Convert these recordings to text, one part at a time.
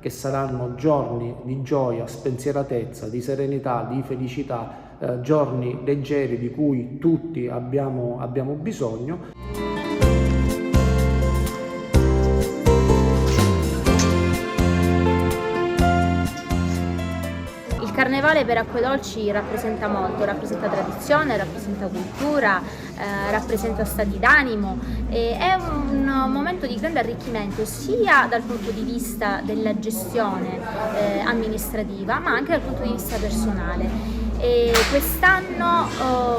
che saranno giorni di gioia, spensieratezza, di serenità, di felicità, giorni leggeri di cui tutti abbiamo bisogno. Il carnevale per Acquedolci rappresenta molto, rappresenta tradizione, rappresenta cultura, rappresenta stati d'animo, è un momento di grande arricchimento sia dal punto di vista della gestione amministrativa, ma anche dal punto di vista personale. E quest'anno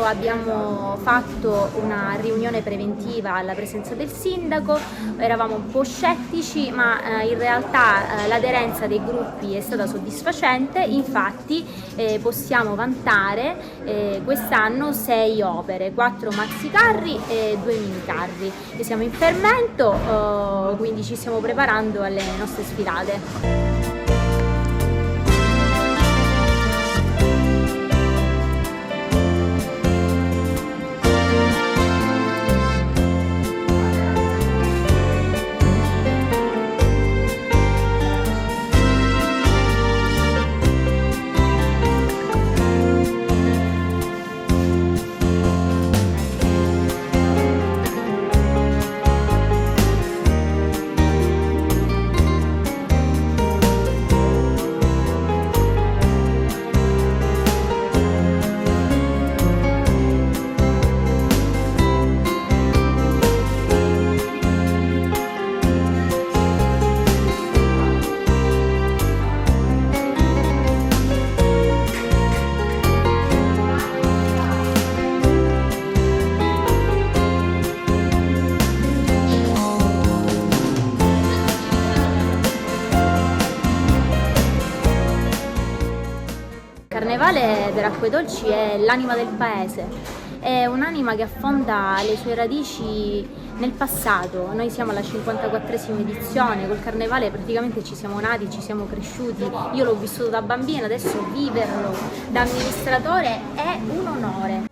abbiamo fatto una riunione preventiva alla presenza del sindaco, eravamo un po' scettici, ma in realtà l'aderenza dei gruppi è stata soddisfacente. Infatti possiamo vantare quest'anno 6 opere, 4 maxi carri e 2 mini carri. E siamo in fermento, quindi ci stiamo preparando alle nostre sfilate. Il carnevale per Acquedolci è l'anima del paese, è un'anima che affonda le sue radici nel passato. Noi siamo alla 54esima edizione, col carnevale praticamente ci siamo nati, ci siamo cresciuti, io l'ho vissuto da bambina, adesso viverlo da amministratore è un onore.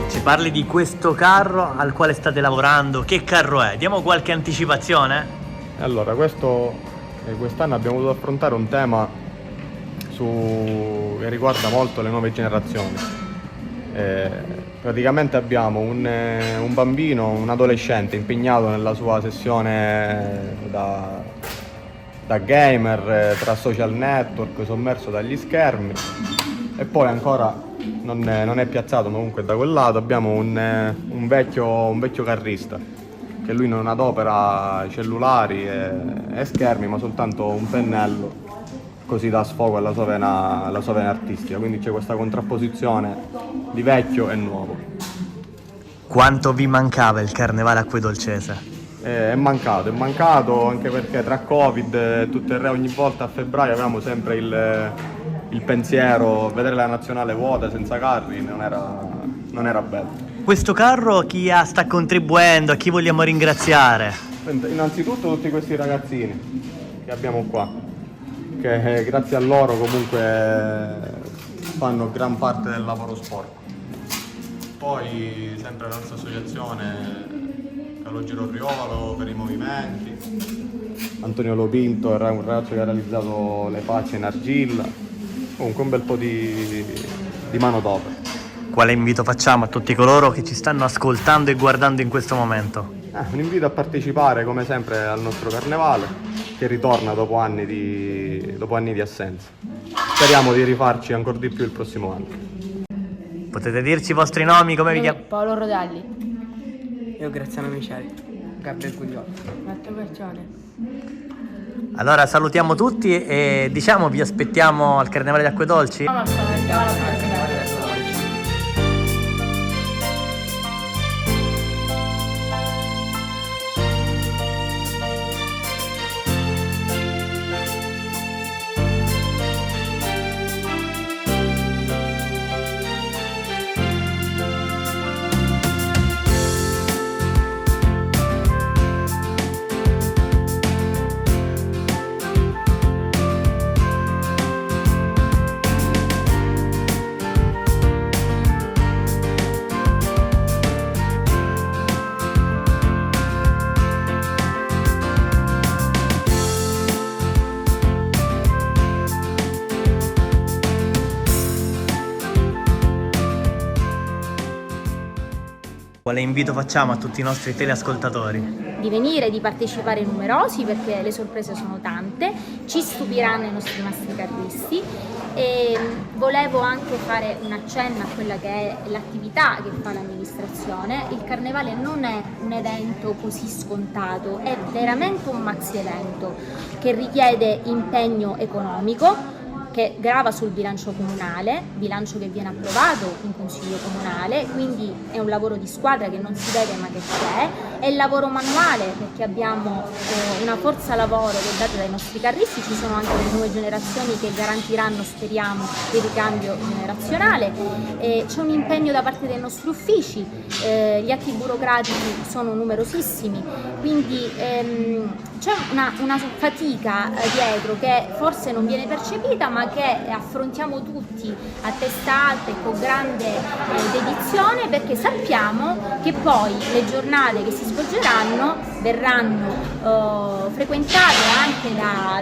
Ci parli di questo carro al quale state lavorando? Che carro è? Diamo qualche anticipazione? Allora, quest'anno abbiamo dovuto affrontare un tema che riguarda molto le nuove generazioni. Praticamente abbiamo un bambino, un adolescente impegnato nella sua sessione da gamer, tra social network, sommerso dagli schermi, e poi ancora non è piazzato, ma comunque da quel lato abbiamo un vecchio carrista che lui non adopera cellulari e schermi, ma soltanto un pennello, così dà sfogo alla sua vena artistica. Quindi c'è questa contrapposizione di vecchio e nuovo. Quanto vi mancava il carnevale acquedolcese? È mancato anche perché tra Covid e tutto il re, ogni volta a febbraio avevamo sempre il pensiero, vedere la nazionale vuota senza carri non era bello. Questo carro chi sta contribuendo, a chi vogliamo ringraziare? Innanzitutto tutti questi ragazzini che abbiamo qua, che grazie a loro comunque fanno gran parte del lavoro sporco. Poi sempre la nostra associazione, Calogero Riolo per i movimenti, Antonio Lopinto era un ragazzo che ha realizzato le facce in argilla, comunque un bel po' di manodopera. Quale invito facciamo a tutti coloro che ci stanno ascoltando e guardando in questo momento? Un invito a partecipare come sempre al nostro carnevale che ritorna dopo anni di assenza. Speriamo di rifarci ancora di più il prossimo anno. Potete dirci i vostri nomi, come vi chiamate? Paolo Rodalli. Io Graziano Miceli. Gabriele Guglielmo. Matteo Percione. Allora salutiamo tutti e diciamo vi aspettiamo al Carnevale di Acquedolci. Quale invito facciamo a tutti i nostri teleascoltatori? Di venire, di partecipare numerosi perché le sorprese sono tante, ci stupiranno i nostri mastri carristi e volevo anche fare un accenno a quella che è l'attività che fa l'amministrazione. Il Carnevale non è un evento così scontato, è veramente un maxi evento che richiede impegno economico, che grava sul bilancio comunale, bilancio che viene approvato in consiglio comunale, quindi è un lavoro di squadra che non si vede ma che c'è, è il lavoro manuale perché abbiamo una forza lavoro che è data dai nostri carristi, ci sono anche le nuove generazioni che garantiranno, speriamo, il ricambio generazionale, c'è un impegno da parte dei nostri uffici, gli atti burocratici sono numerosissimi, quindi c'è una fatica dietro che forse non viene percepita ma che affrontiamo tutti a testa alta e con grande dedizione perché sappiamo che poi le giornate che si svolgeranno verranno frequentate anche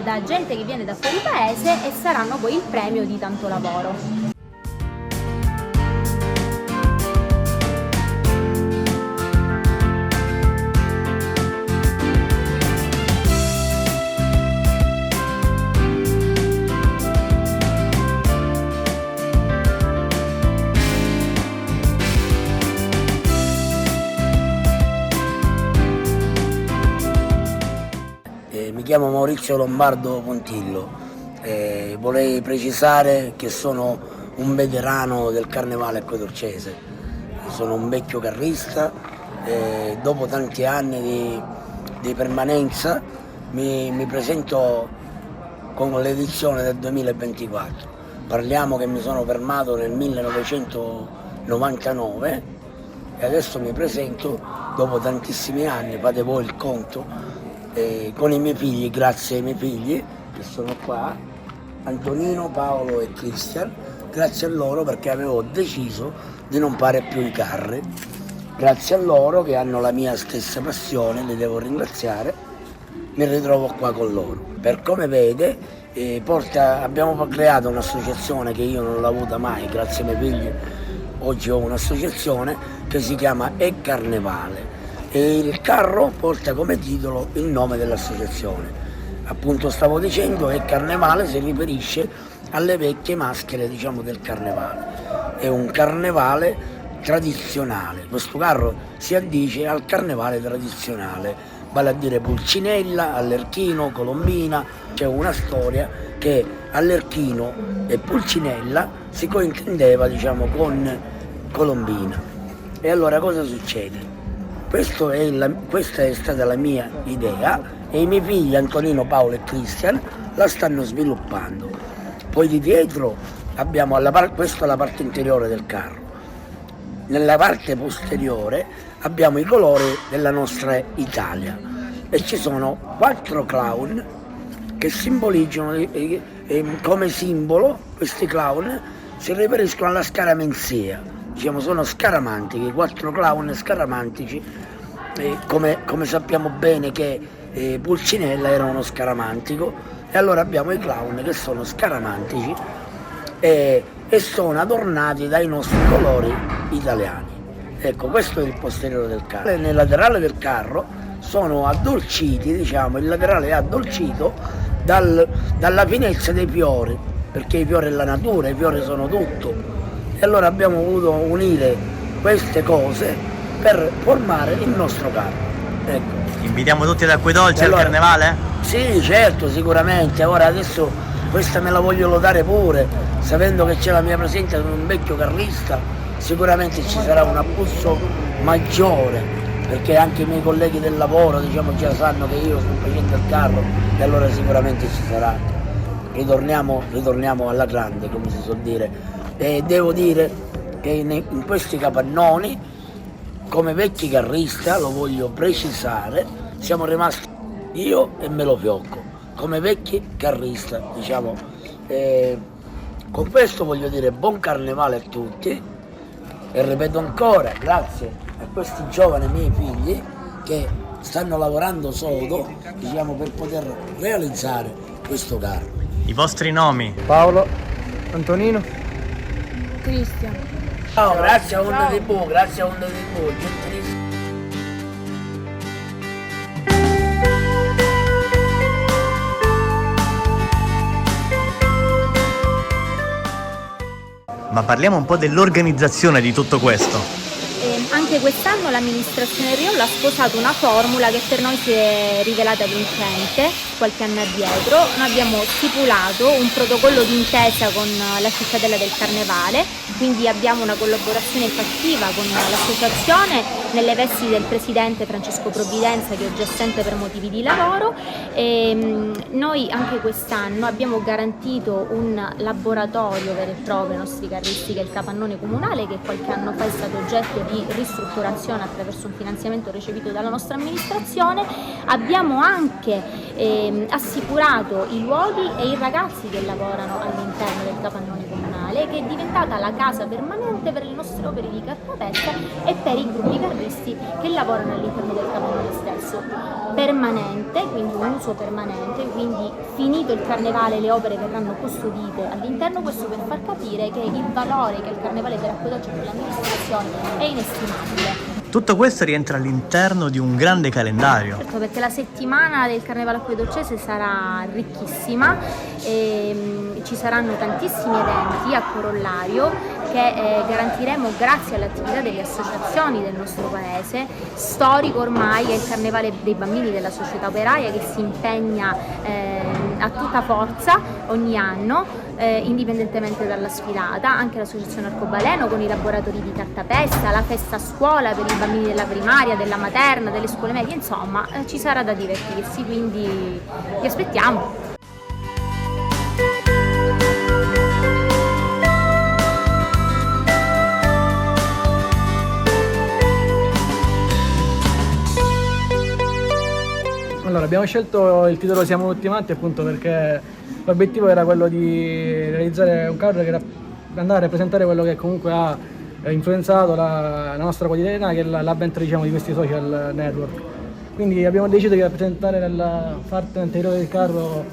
da gente che viene da fuori paese e saranno poi il premio di tanto lavoro. Mi chiamo Maurizio Lombardo Pontillo, vorrei precisare che sono un veterano del Carnevale acquedolcese, sono un vecchio carrista, dopo tanti anni di permanenza mi presento con l'edizione del 2024. Parliamo che mi sono fermato nel 1999 e adesso mi presento dopo tantissimi anni, fate voi il conto, con i miei figli, grazie ai miei figli che sono qua, Antonino, Paolo e Cristian, grazie a loro perché avevo deciso di non fare più i carri, grazie a loro che hanno la mia stessa passione, li devo ringraziare, mi ritrovo qua con loro. Per come vede abbiamo creato un'associazione che io non l'ho avuta mai, grazie ai miei figli, oggi ho un'associazione che si chiama E Carnevale. E il carro porta come titolo il nome dell'associazione. Appunto stavo dicendo che Carnevale si riferisce alle vecchie maschere, diciamo, del Carnevale. È un Carnevale tradizionale. Questo carro si addice al Carnevale tradizionale, vale a dire Pulcinella, Allerchino, Colombina. C'è una storia che Allerchino e Pulcinella si cointendeva, diciamo, con Colombina. E allora cosa succede? Questa è stata la mia idea e i miei figli Antonino, Paolo e Cristian la stanno sviluppando. Poi di dietro abbiamo questa è la parte interiore del carro. Nella parte posteriore abbiamo i colori della nostra Italia e ci sono 4 clown che simboleggiano come simbolo. Questi clown si riferiscono alla scaramenzia, diciamo, sono scaramantichi, 4 clown scaramantici, come sappiamo bene che Pulcinella era uno scaramantico, e allora abbiamo i clown che sono scaramantici e sono adornati dai nostri colori italiani. Ecco, questo è il posteriore del carro. Nel laterale del carro sono addolciti, diciamo, il laterale è addolcito dalla finezza dei fiori, perché i fiori è la natura, i fiori sono tutto. E allora abbiamo voluto unire queste cose per formare il nostro carro. Ecco. Invitiamo tutti ad Acquedolci al carnevale? Sì, certo, sicuramente. Ora adesso questa me la voglio lodare pure, sapendo che c'è la mia presenza di un vecchio carrista, sicuramente ci sarà un afflusso maggiore, perché anche i miei colleghi del lavoro, diciamo, già sanno che io sto facendo il carro, e allora sicuramente ci sarà. Ritorniamo alla grande, come si suol dire. E devo dire che in questi capannoni, come vecchi carrista, lo voglio precisare, siamo rimasti io e Melo Fiocco, come vecchi carrista, diciamo. Con questo voglio dire buon carnevale a tutti, e ripeto ancora, grazie a questi giovani miei figli che stanno lavorando sodo, diciamo, per poter realizzare questo carro. I vostri nomi? Paolo, Antonino, Cristian. Ciao, grazie a Onda TV, grazie a Onda TV, gentilissimo. Ma parliamo un po' dell'organizzazione di tutto questo. Anche quest'anno l'amministrazione Riolo ha sposato una formula che per noi si è rivelata vincente qualche anno addietro. Noi abbiamo stipulato un protocollo d'intesa con la cittadella del Carnevale, quindi abbiamo una collaborazione fattiva con l'associazione nelle vesti del presidente Francesco Provvidenza, che oggi è assente per motivi di lavoro, e noi anche quest'anno abbiamo garantito un laboratorio vero e proprio ai nostri carristi, che è il capannone comunale, che qualche anno fa è stato oggetto di ristrutturazione attraverso un finanziamento ricevuto dalla nostra amministrazione. Abbiamo anche assicurato i luoghi e i ragazzi che lavorano all'interno del capannone comunale, che è diventata la casa permanente per le nostre opere di cartapesta e per i gruppi carristi che lavorano all'interno del capannone stesso. Permanente, quindi un uso permanente, quindi finito il carnevale le opere verranno custodite all'interno, questo per far capire che il valore che il carnevale per Acquedolci per l'amministrazione è inestimabile. Tutto questo rientra all'interno di un grande calendario. Certo, perché la settimana del Carnevale acquedolcese sarà ricchissima e ci saranno tantissimi eventi a corollario che garantiremo grazie all'attività delle associazioni del nostro paese. Storico ormai è il Carnevale dei bambini della società operaia, che si impegna a tutta forza ogni anno, indipendentemente dalla sfilata. Anche l'associazione Arcobaleno con i laboratori di cartapesta, la festa a scuola per i bambini della primaria, della materna, delle scuole medie, insomma ci sarà da divertirsi, quindi vi aspettiamo. Allora, abbiamo scelto il titolo Siamo ultimati appunto perché l'obiettivo era quello di realizzare un carro che andava a rappresentare quello che comunque ha influenzato la nostra quotidianità, che è l'avvento, diciamo, di questi social network. Quindi abbiamo deciso di rappresentare nella parte anteriore del carro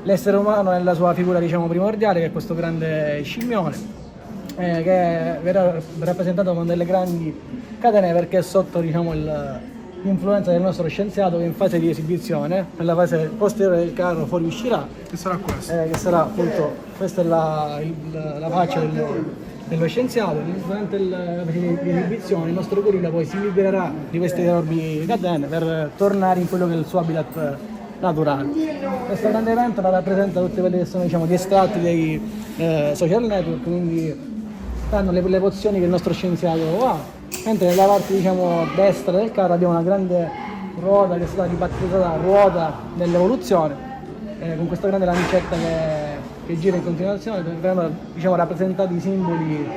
l'essere umano nella sua figura, diciamo, primordiale, che è questo grande scimmione, che verrà rappresentato con delle grandi catene perché è sotto, diciamo, l'influenza del nostro scienziato, che in fase di esibizione, nella fase posteriore del carro fuoriuscirà. Che sarà questo? Che sarà appunto, questa è la faccia dello scienziato. Durante la fase di esibizione il nostro gorilla poi si libererà di queste enormi catene per tornare in quello che è il suo habitat naturale. Questo grande evento rappresenta tutte quelle che sono, diciamo, gli estratti dei social network, quindi danno le pozioni che il nostro scienziato ha. Mentre nella parte, diciamo, destra del carro abbiamo una grande ruota che è stata ribattezzata ruota dell'evoluzione, con questa grande lancetta che gira in continuazione, dove verranno, diciamo, rappresentati i simboli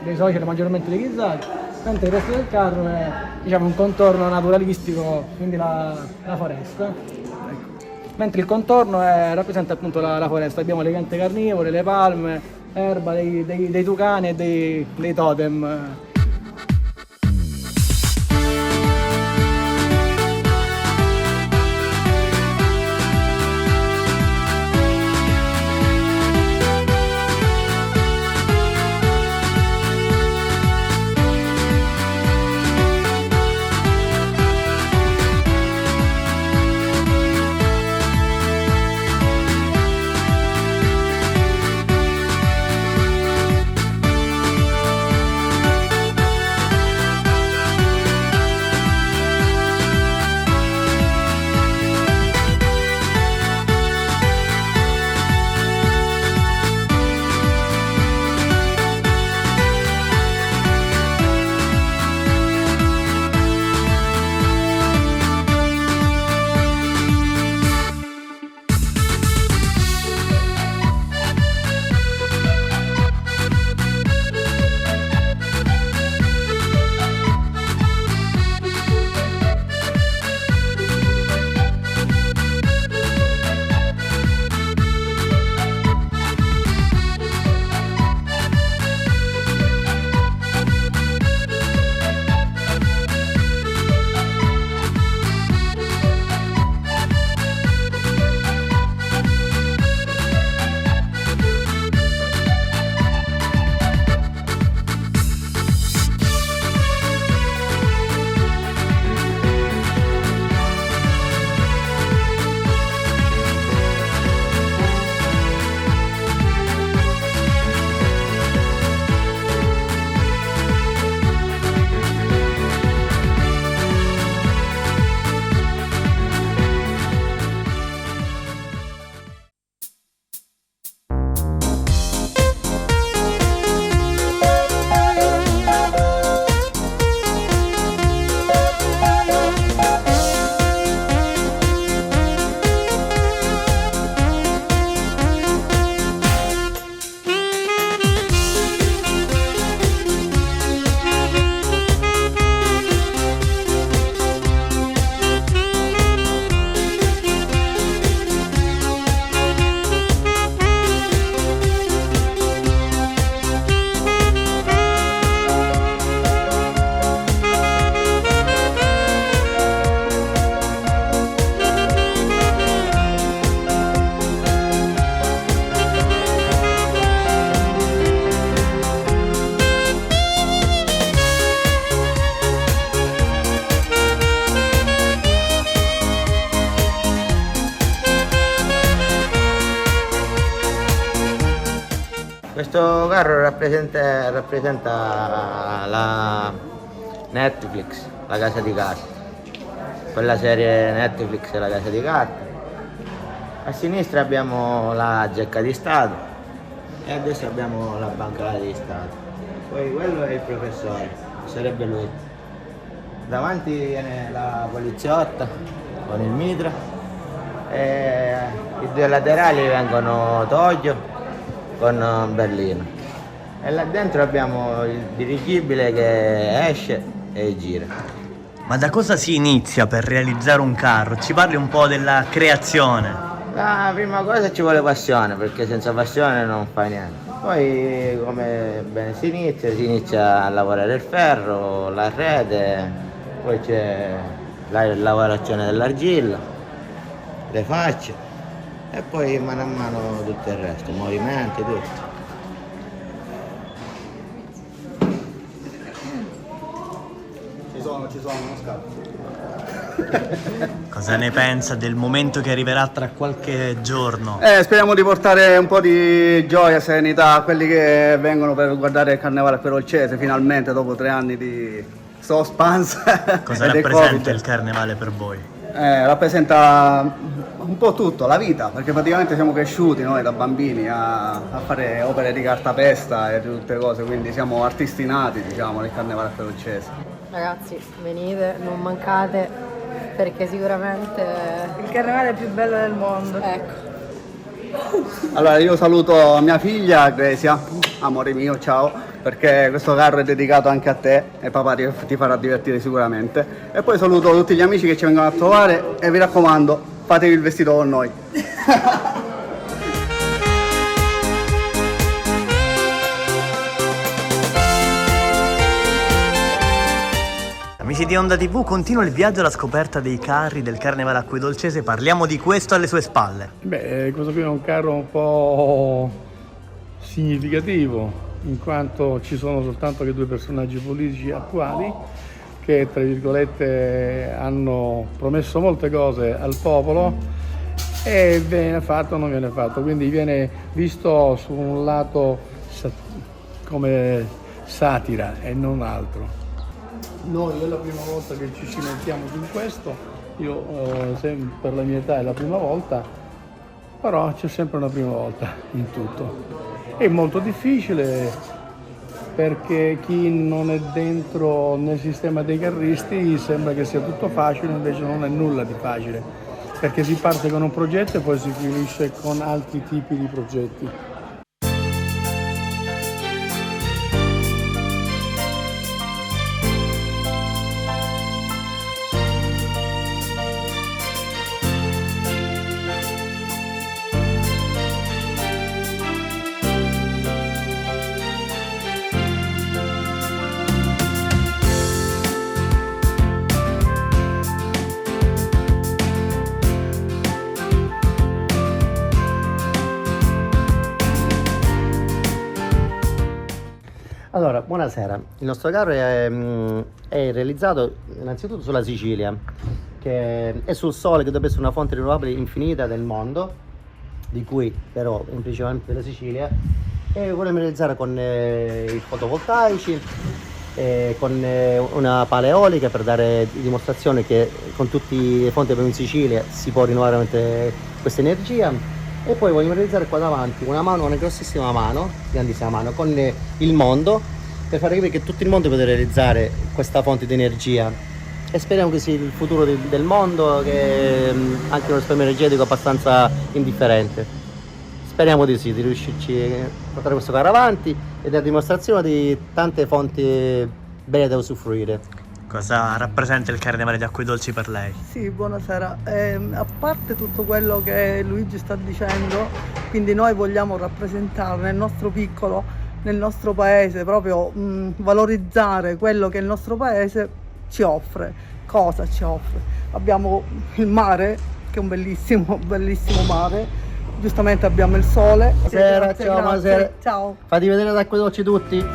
dei social maggiormente utilizzati, mentre il resto del carro è, diciamo, un contorno naturalistico, quindi la foresta. Ecco. Mentre il contorno rappresenta appunto la foresta, abbiamo le piante carnivore, le palme, erba, dei tucani e dei totem. Questo carro rappresenta la Netflix, la casa di carta, quella serie Netflix è la casa di carta. A sinistra abbiamo la Zecca di Stato e a destra abbiamo la Banca di Stato. Poi quello è il professore, sarebbe lui. Davanti viene la poliziotta con il mitra e i due laterali vengono Tokyo con Berlino. E là dentro abbiamo il dirigibile che esce e gira. Ma da cosa si inizia per realizzare un carro? Ci parli un po' della creazione. La prima cosa ci vuole passione, perché senza passione non fai niente. Poi come bene si inizia a lavorare il ferro, la rete, poi c'è la lavorazione dell'argilla, le facce e poi mano a mano tutto il resto, movimenti, tutto. Ci sono, non scappo. Cosa ne pensa del momento che arriverà tra qualche giorno? Speriamo di portare un po' di gioia, serenità a quelli che vengono per guardare il carnevale perolcese finalmente dopo 3 anni di suspense. Cosa rappresenta il carnevale per voi? Rappresenta un po' tutto, la vita, perché praticamente siamo cresciuti noi da bambini a fare opere di cartapesta e di tutte cose, quindi siamo artisti nati, diciamo, del carnevale perolcese. Ragazzi, venite, non mancate, perché sicuramente il carnevale è più bello del mondo. Ecco. Allora io saluto mia figlia Grecia, amore mio, ciao, perché questo carro è dedicato anche a te e papà ti farà divertire sicuramente. E poi saluto tutti gli amici che ci vengono a trovare e vi raccomando, fatevi il vestito con noi. Amici di Onda TV, continua il viaggio alla scoperta dei carri del Carnevale Acquedolcese. Parliamo di questo alle sue spalle. Questo qui è un carro un po' significativo, in quanto ci sono soltanto che 2 personaggi politici attuali che, tra virgolette, hanno promesso molte cose al popolo e viene fatto o non viene fatto, quindi viene visto su un lato come satira e non altro. Noi è la prima volta che ci cimentiamo su questo, io per la mia età è la prima volta, però c'è sempre una prima volta in tutto. È molto difficile perché chi non è dentro nel sistema dei carristi sembra che sia tutto facile, invece non è nulla di facile, perché si parte con un progetto e poi si finisce con altri tipi di progetti. Allora, buonasera. Il nostro carro è realizzato innanzitutto sulla Sicilia, che è sul sole, che dovrebbe essere una fonte rinnovabile infinita del mondo, di cui però principalmente della Sicilia, e vogliamo realizzare con i fotovoltaici, con una pala eolica per dare dimostrazione che con tutte le fonti che abbiamo in Sicilia si può rinnovare questa energia. E poi vogliamo realizzare qua davanti una grossissima mano, grandissima mano, con il mondo, per far capire che tutto il mondo può realizzare questa fonte di energia. E speriamo che sia il futuro del mondo, che è anche un risparmio energetico abbastanza indifferente. Speriamo di sì, di riuscirci a portare questo carro avanti e dare dimostrazione di tante fonti belle da usufruire. Cosa rappresenta il Carnevale di Acquedolci per lei? Sì, buonasera. A parte tutto quello che Luigi sta dicendo, quindi noi vogliamo rappresentare nel nostro piccolo, nel nostro paese, proprio valorizzare quello che il nostro paese ci offre. Cosa ci offre? Abbiamo il mare, che è un bellissimo, bellissimo mare. Giustamente abbiamo il sole. Buonasera, Grazie, ciao, grazie. buonasera. Ciao. Fatti vedere ad Acquedolci tutti.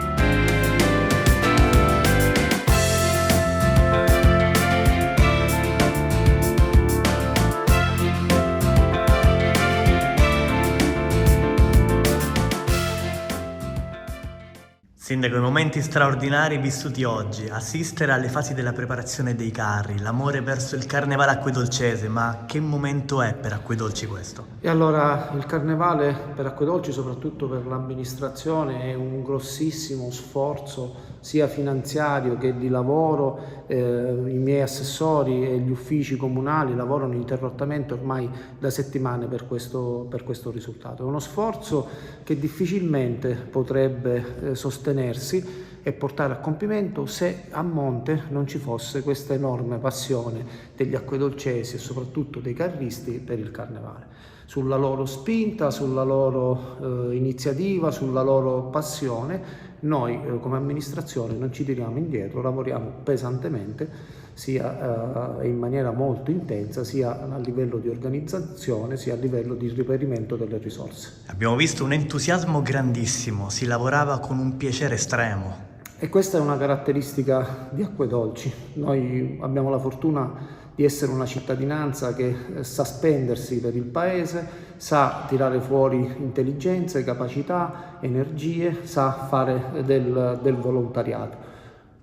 Sindaco, i momenti straordinari vissuti oggi, assistere alle fasi della preparazione dei carri, l'amore verso il Carnevale acquedolcese, ma che momento è per Acquedolci questo? E allora il Carnevale per Acquedolci, soprattutto per l'amministrazione, è un grossissimo sforzo sia finanziario che di lavoro. I miei assessori e gli uffici comunali lavorano ininterrottamente ormai da settimane per questo risultato. È uno sforzo che difficilmente potrebbe sostenersi e portare a compimento se a monte non ci fosse questa enorme passione degli acquedolcesi e soprattutto dei carristi per il Carnevale. Sulla loro spinta, sulla loro iniziativa, sulla loro passione, noi come amministrazione non ci tiriamo indietro, lavoriamo pesantemente, sia in maniera molto intensa, sia a livello di organizzazione, sia a livello di reperimento delle risorse. Abbiamo visto un entusiasmo grandissimo, si lavorava con un piacere estremo. E questa è una caratteristica di Acquedolci. Noi abbiamo la fortuna di essere una cittadinanza che sa spendersi per il paese, sa tirare fuori intelligenze, capacità, energie, sa fare del volontariato.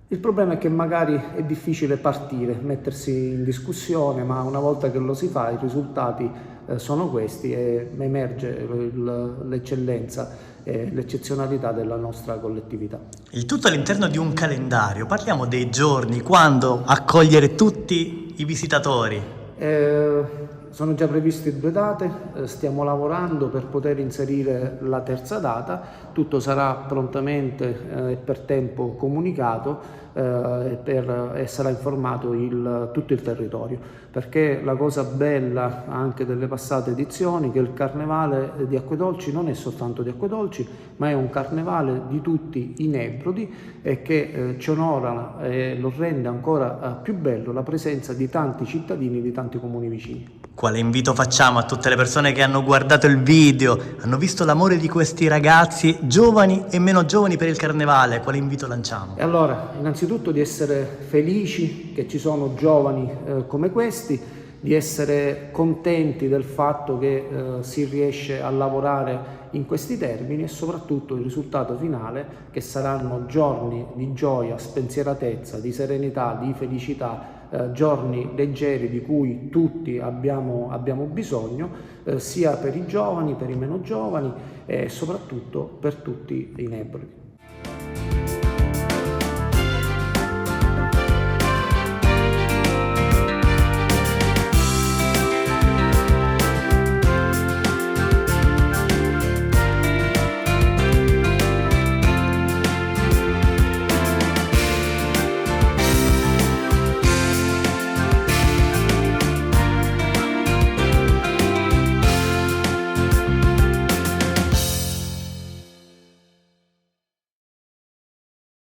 Il problema è che magari è difficile partire, mettersi in discussione, ma una volta che lo si fa i risultati sono questi e emerge l'eccellenza e l'eccezionalità della nostra collettività. Il tutto all'interno di un calendario, parliamo dei giorni, quando accogliere tutti i visitatori. Sono già previste 2 date, stiamo lavorando per poter inserire la terza data, tutto sarà prontamente e per tempo comunicato e sarà informato tutto il territorio, perché la cosa bella anche delle passate edizioni è che il carnevale di Acquedolci non è soltanto di Acquedolci, ma è un carnevale di tutti i Nebrodi e che ci onora e lo rende ancora più bello la presenza di tanti cittadini di tanti comuni vicini. Quale invito facciamo a tutte le persone che hanno guardato il video, hanno visto l'amore di questi ragazzi, giovani e meno giovani, per il carnevale? Quale invito lanciamo? E allora, innanzitutto di essere felici che ci sono giovani come questi, di essere contenti del fatto che si riesce a lavorare in questi termini e soprattutto il risultato finale, che saranno giorni di gioia, spensieratezza, di serenità, di felicità, giorni leggeri di cui tutti abbiamo bisogno, sia per i giovani, per i meno giovani e soprattutto per tutti i Nebrodi.